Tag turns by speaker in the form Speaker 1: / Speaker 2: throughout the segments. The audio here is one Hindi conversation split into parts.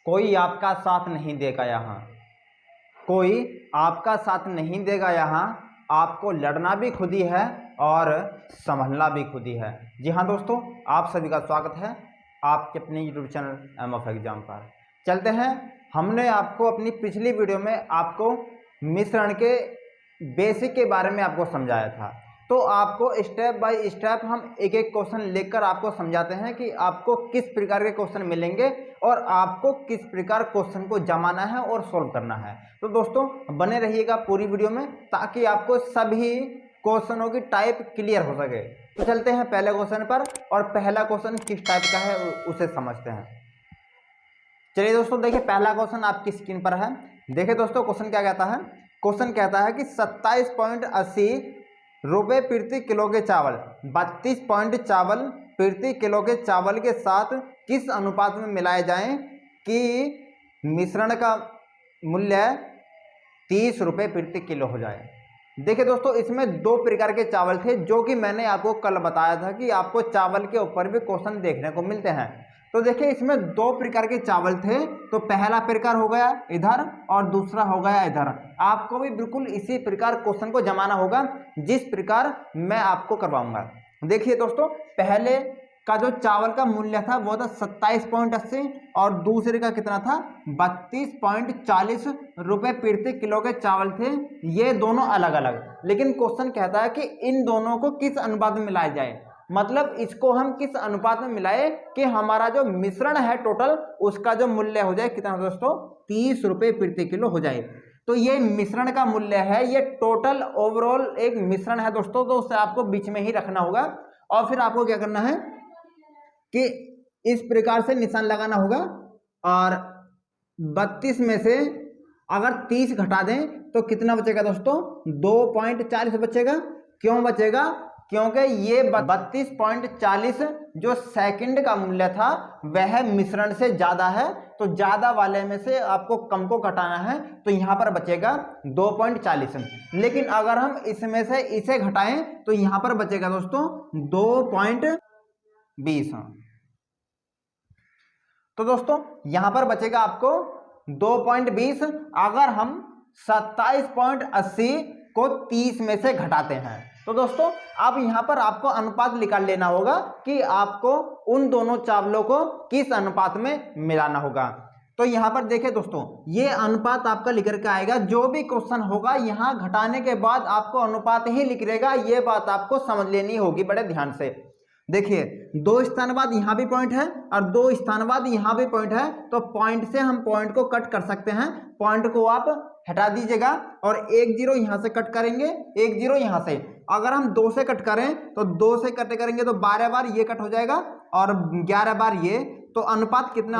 Speaker 1: कोई आपका साथ नहीं देगा यहाँ, कोई आपका साथ नहीं देगा यहाँ, आपको लड़ना भी खुद ही है और संभलना भी खुद ही है। जी हाँ दोस्तों, आप सभी का स्वागत है आपके अपने यूट्यूब चैनल एमएफ एग्जाम पर। चलते हैं, हमने आपको अपनी पिछली वीडियो में आपको मिश्रण के बेसिक के बारे में आपको समझाया था। तो आपको स्टेप बाय स्टेप हम एक एक क्वेश्चन लेकर आपको समझाते हैं कि आपको किस प्रकार के क्वेश्चन मिलेंगे और आपको किस प्रकार क्वेश्चन को जमाना है और सॉल्व करना है। तो दोस्तों बने रहिएगा पूरी वीडियो में ताकि आपको सभी क्वेश्चनों की टाइप क्लियर हो सके। तो चलते हैं पहले क्वेश्चन पर, और पहला क्वेश्चन किस टाइप का है उसे समझते हैं। चलिए दोस्तों देखिए, पहला क्वेश्चन आपकी स्क्रीन पर है। देखिए दोस्तों क्वेश्चन क्या कहता है। क्वेश्चन कहता है कि 27.80 रुपये प्रति किलो के चावल 32 चावल प्रति किलो के चावल के साथ किस अनुपात में मिलाए जाएं कि मिश्रण का मूल्य 30 रुपये प्रति किलो हो जाए। देखिए दोस्तों, इसमें दो प्रकार के चावल थे जो कि मैंने आपको कल बताया था कि आपको चावल के ऊपर भी क्वेश्चन देखने को मिलते हैं। तो देखिए इसमें दो प्रकार के चावल थे। तो पहला प्रकार हो गया इधर और दूसरा हो गया इधर। आपको भी बिल्कुल इसी प्रकार क्वेश्चन को जमाना होगा जिस प्रकार मैं आपको करवाऊंगा। देखिए दोस्तों, पहले का जो चावल का मूल्य था वो था 27.80 और दूसरे का कितना था 32.40 रुपये प्रति किलो के चावल थे। ये दोनों अलग अलग, लेकिन क्वेश्चन कहता है कि इन दोनों को किस अनुपात में मिलाया जाए। मतलब इसको हम किस अनुपात में मिलाए कि हमारा जो मिश्रण है टोटल उसका जो मूल्य हो जाए कितना दोस्तों 30 रुपये प्रति किलो हो जाए। तो ये मिश्रण का मूल्य है, ये टोटल ओवरऑल एक मिश्रण है दोस्तों। तो उसे आपको बीच में ही रखना होगा और फिर आपको क्या करना है कि इस प्रकार से निशान लगाना होगा और 32 में से अगर 30 घटा दें तो कितना बचेगा दोस्तों 2.40 बचेगा। क्यों बचेगा? क्योंकि ये 32.40 जो सेकंड का मूल्य था वह मिश्रण से ज्यादा है। तो ज्यादा वाले में से आपको कम को घटाना है, तो यहां पर बचेगा 2.40। लेकिन अगर हम इसमें से इसे घटाएं तो यहां पर बचेगा दोस्तों 2.20। तो दोस्तों यहां पर बचेगा आपको 2.20 अगर हम 27.80 को 30 में से घटाते हैं। तो दोस्तों अब यहां पर आपको अनुपात निकाल लेना होगा कि आपको उन दोनों चावलों को किस अनुपात में मिलाना होगा। तो यहां पर देखिए दोस्तों, ये अनुपात आपका लिख करके आएगा। जो भी क्वेश्चन होगा यहां घटाने के बाद आपको अनुपात ही लिख रहेगा। ये बात आपको समझ लेनी होगी बड़े ध्यान से। देखिए 2 स्थान बाद यहां भी पॉइंट है और 2 स्थान बाद यहां भी पॉइंट है। तो पॉइंट से हम पॉइंट को कट कर सकते हैं। पॉइंट को आप हटा दीजिएगा और 1 0 यहां से कट करेंगे, 1 0 यहां से। अगर हम 2 से कट करें तो 2 से कट करेंगे तो 12 बार ये कट हो जाएगा और 11 बार ये। तो अनुपात कितना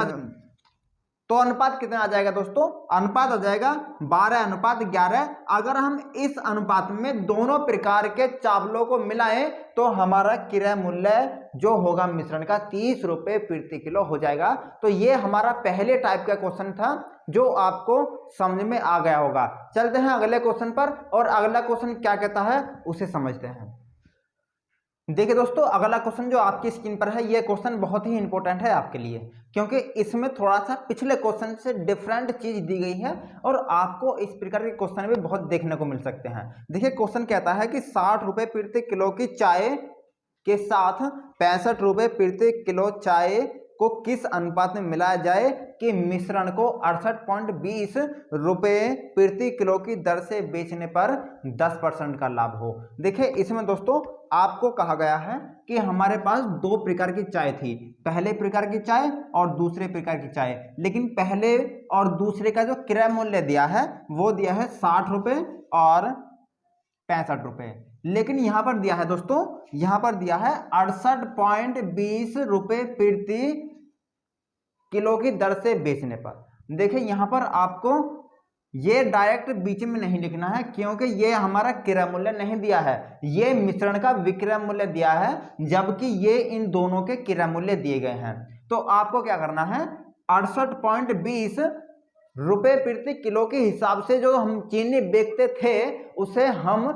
Speaker 1: आ जाएगा दोस्तों? अनुपात आ जाएगा 12:11। अगर हम इस अनुपात में दोनों प्रकार के चावलों को मिलाएं तो हमारा क्रय मूल्य जो होगा मिश्रण का 30 रुपये प्रति किलो हो जाएगा। तो ये हमारा पहले टाइप का क्वेश्चन था जो आपको समझ में आ गया होगा। चलते हैं अगले क्वेश्चन पर, और अगला क्वेश्चन क्या कहता है उसे समझते हैं। देखिए दोस्तों, अगला क्वेश्चन जो आपकी स्क्रीन पर है ये क्वेश्चन बहुत ही इंपॉर्टेंट है आपके लिए, क्योंकि इसमें थोड़ा सा पिछले क्वेश्चन से डिफरेंट चीज दी गई है और आपको इस प्रकार के क्वेश्चन भी बहुत देखने को मिल सकते हैं। देखिए क्वेश्चन कहता है कि 60 रुपये प्रति किलो की चाय के साथ 65 रुपये प्रति किलो चाय को किस अनुपात में मिलाया जाए कि मिश्रण को 68.20 रुपये प्रति किलो की दर से बेचने पर 10% का लाभ हो। देखिए इसमें दोस्तों आपको कहा गया है कि हमारे पास दो प्रकार की चाय थी, पहले प्रकार की चाय और दूसरे प्रकार की चाय। लेकिन पहले और दूसरे का जो क्रय मूल्य दिया है वो दिया है 60 रुपये और 65 रुपये। लेकिन यहां पर दिया है दोस्तों, यहां पर दिया है 68.20 रुपये प्रति किलो की दर से बेचने पर। देखिए यहां पर आपको ये डायरेक्ट बीच में नहीं लिखना है, क्योंकि ये हमारा क्रय मूल्य नहीं दिया है, ये मिश्रण का विक्रय मूल्य दिया है, जबकि ये इन दोनों के क्रय मूल्य दिए गए हैं। तो आपको क्या करना है 68.20 रुपये प्रति किलो के हिसाब से जो हम चीनी बेचते थे उसे हम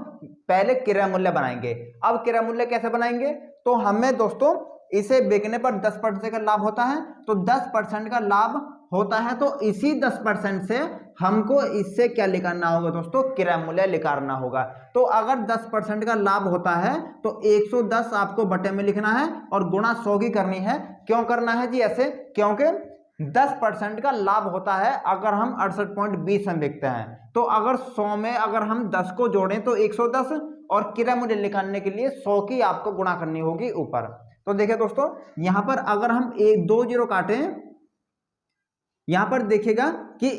Speaker 1: पहले क्रय मूल्य बनाएंगे। अब क्रय मूल्य कैसे बनाएंगे? तो हमें दोस्तों इसे बेचने पर 10% का लाभ होता है, तो 10% का लाभ होता है तो इसी 10% से हमको इससे क्या निकालना होगा दोस्तों, क्रय मूल्य निकालना होगा। तो अगर 10% का लाभ होता है तो 110 आपको बटे में लिखना है और गुणा 100 की करनी है। क्यों करना है जी ऐसे, क्योंकि 10% का लाभ होता है अगर हम 68.20 में बिकते हैं। तो अगर 100 में अगर हम 10 को जोड़ें तो 110 और क्रय मूल्य निकालने के लिए 100 की आपको गुणा करनी होगी ऊपर। तो देखिए दोस्तों यहां पर अगर हम 2 जीरो काटें, यहां पर देखिएगा कि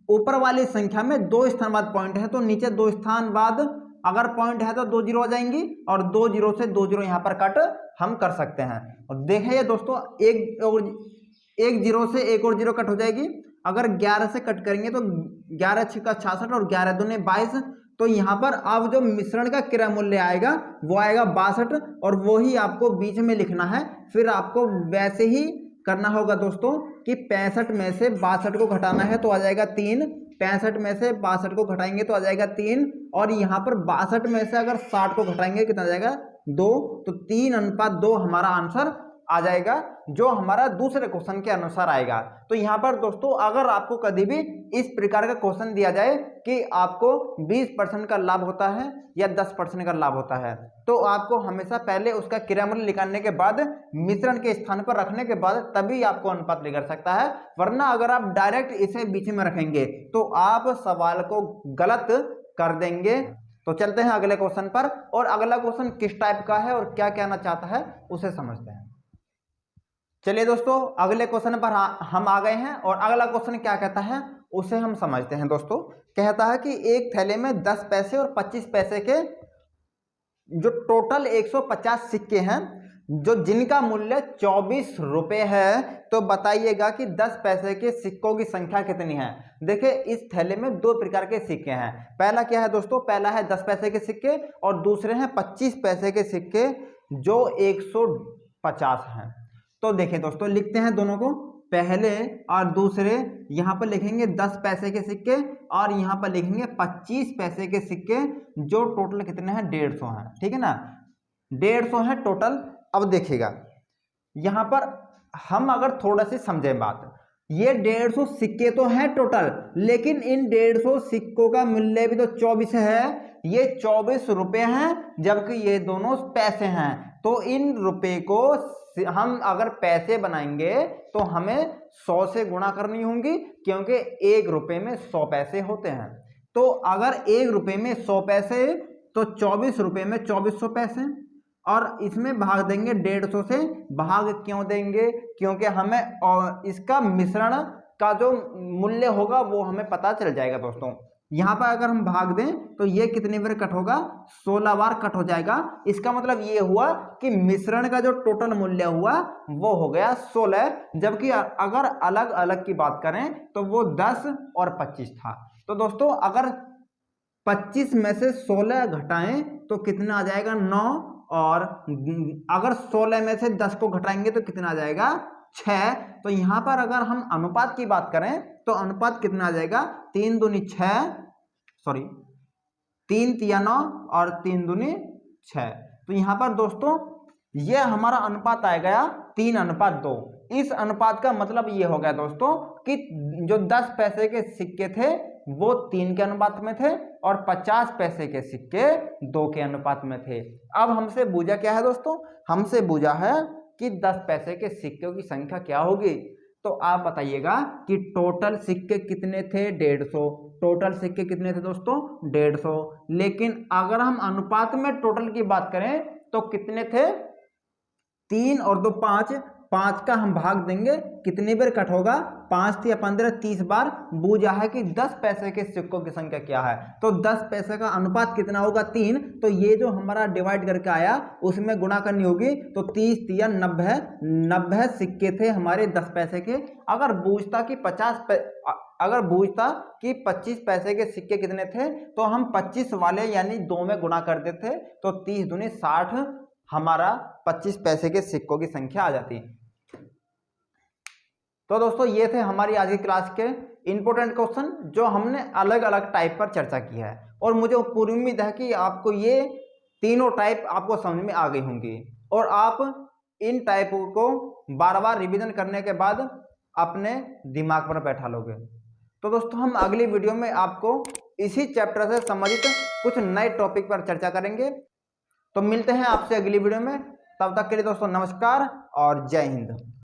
Speaker 1: ऊपर वाली संख्या में 2 स्थान बाद पॉइंट है तो नीचे 2 स्थान बाद अगर पॉइंट है तो 2 जीरो आ जाएंगी और 2 जीरो से 2 जीरो यहां पर कट हम कर सकते हैं। और देखिए दोस्तों एक जीरो से एक और जीरो कट हो जाएगी। अगर 11 से कट करेंगे तो 11 छिका 66 और 11 दूने 22। तो यहाँ पर अब जो मिश्रण का क्रय मूल्य आएगा वो आएगा 62 और वो ही आपको बीच में लिखना है। फिर आपको वैसे ही करना होगा दोस्तों कि 65 में से 62 को घटाना है तो आ जाएगा 3, 65 में से 62 को घटाएंगे तो आ जाएगा 3 और यहाँ पर 62 में से अगर 60 को घटाएंगे कितना आ जाएगा 2। तो 3:2 हमारा आंसर आ जाएगा जो हमारा दूसरे क्वेश्चन के अनुसार आएगा। तो यहाँ पर दोस्तों अगर आपको कभी भी इस प्रकार का क्वेश्चन दिया जाए कि आपको 20% का लाभ होता है या 10% का लाभ होता है तो आपको हमेशा पहले उसका क्रय मूल्य निकालने के बाद मिश्रण के स्थान पर रखने के बाद तभी आपको अनुपात निकल सकता है। वरना अगर आप डायरेक्ट इसे बीच में रखेंगे तो आप सवाल को गलत कर देंगे। तो चलते हैं अगले क्वेश्चन पर और अगला क्वेश्चन किस टाइप का है और क्या कहना चाहता है उसे समझते हैं। चलिए दोस्तों अगले क्वेश्चन पर हम आ गए हैं और अगला क्वेश्चन क्या कहता है उसे हम समझते हैं। दोस्तों कहता है कि एक थैले में 10 पैसे और 25 पैसे के जो टोटल 150 सिक्के हैं जो जिनका मूल्य 24 रुपये है तो बताइएगा कि 10 पैसे के सिक्कों की संख्या कितनी है। देखिए इस थैले में 2 प्रकार के सिक्के हैं। पहला क्या है दोस्तों, पहला है 10 पैसे के सिक्के और दूसरे हैं 25 पैसे के सिक्के जो 150 हैं। तो देखिए दोस्तों लिखते हैं दोनों को, पहले और दूसरे यहाँ पर लिखेंगे 10 पैसे के सिक्के और यहाँ पर लिखेंगे 25 पैसे के सिक्के जो टोटल कितने हैं 150 हैं। ठीक है ना, 150 है टोटल। अब देखिएगा यहाँ पर हम अगर थोड़ा सी समझें बात, ये 150 सिक्के तो हैं टोटल लेकिन इन 150 सिक्कों का मूल्य भी तो 24 है। ये 24 रुपये हैं जबकि ये दोनों पैसे हैं। तो इन रुपये को हम अगर पैसे बनाएंगे तो हमें 100 से गुणा करनी होंगी क्योंकि 1 रुपये में 100 पैसे होते हैं। तो अगर 1 रुपये में 100 पैसे तो 24 रुपये में 2400 पैसे और इसमें भाग देंगे 150 से। भाग क्यों देंगे, क्योंकि हमें इसका मिश्रण का जो मूल्य होगा वो हमें पता चल जाएगा। दोस्तों यहाँ पर अगर हम भाग दें तो ये कितने बार कट होगा, 16 बार कट हो जाएगा। इसका मतलब ये हुआ कि मिश्रण का जो टोटल मूल्य हुआ वो हो गया 16। जबकि अगर अलग अलग की बात करें तो वो 10 और 25 था। तो दोस्तों अगर 25 में से 16 घटाएं तो कितना आ जाएगा 9 और अगर 16 में से 10 को घटाएंगे तो कितना आ जाएगा 6। तो यहाँ पर अगर हम अनुपात की बात करें तो अनुपात कितना आ जाएगा 3 दूनी 6, सॉरी 3 तिया 9 और 3 दूनी 6। तो यहाँ पर दोस्तों ये हमारा अनुपात आ गया 3:2। इस अनुपात का मतलब ये हो गया दोस्तों कि जो 10 पैसे के सिक्के थे वो 3 के अनुपात में थे और 50 पैसे के सिक्के 2 के अनुपात में थे। अब हमसे पूछा क्या है दोस्तों, हमसे पूछा है कि 10 पैसे के सिक्कों की संख्या क्या होगी। तो आप बताइएगा कि टोटल सिक्के कितने थे 150। टोटल सिक्के कितने थे दोस्तों 150। लेकिन अगर हम अनुपात में टोटल की बात करें तो कितने थे 3 और 2 5। 5 का हम भाग देंगे कितनी बार कट होगा 5 या 15 30 बार। बूझा है कि 10 पैसे के सिक्कों की संख्या क्या है। तो 10 पैसे का अनुपात कितना होगा 3। तो ये जो हमारा डिवाइड करके आया उसमें गुणा करनी होगी। तो 30 या 90 सिक्के थे हमारे 10 पैसे के। अगर बूझता कि 25 पैसे के सिक्के कितने थे तो हम 25 वाले यानी 2 में गुणा कर देते तो 30 दूनी 60 हमारा 25 पैसे के सिक्कों की संख्या आ जाती। तो दोस्तों ये थे हमारी आज की क्लास के इंपॉर्टेंट क्वेश्चन जो हमने अलग अलग टाइप पर चर्चा की है और मुझे पूरी उम्मीद है कि आपको ये तीनों टाइप आपको समझ में आ गई होंगी और आप इन टाइप को बार बार रिवीजन करने के बाद अपने दिमाग पर बैठा लोगे। तो दोस्तों हम अगली वीडियो में आपको इसी चैप्टर से संबंधित कुछ नए टॉपिक पर चर्चा करेंगे। तो मिलते हैं आपसे अगली वीडियो में, तब तक के लिए दोस्तों नमस्कार और जय हिंद।